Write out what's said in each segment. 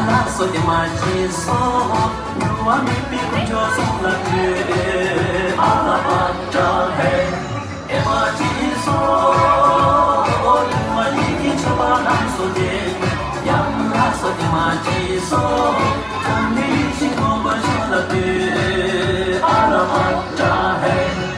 so de machi so nuwa mi pi jo so la ke ala patta hai e machi so nuwa ni chaba nam so de yam la so de machi so kami chi ko ba so la ke ala patta hai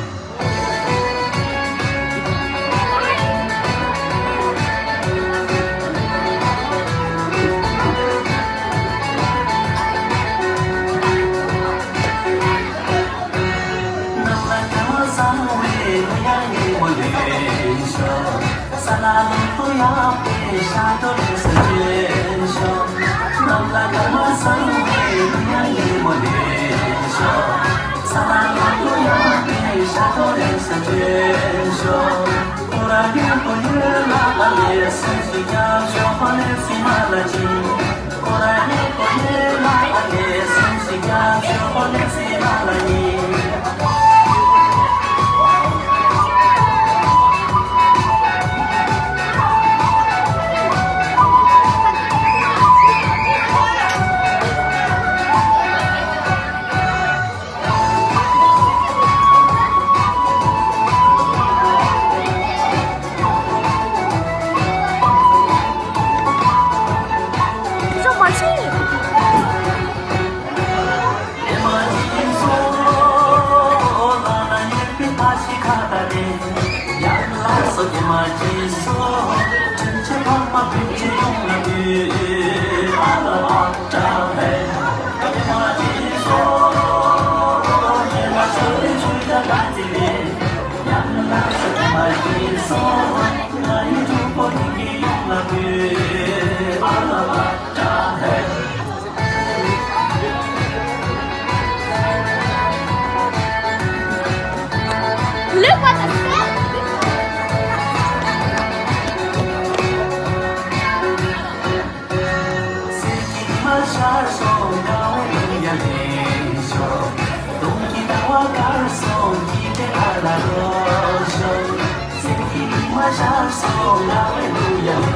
Look what the fuck! So, hallelujah.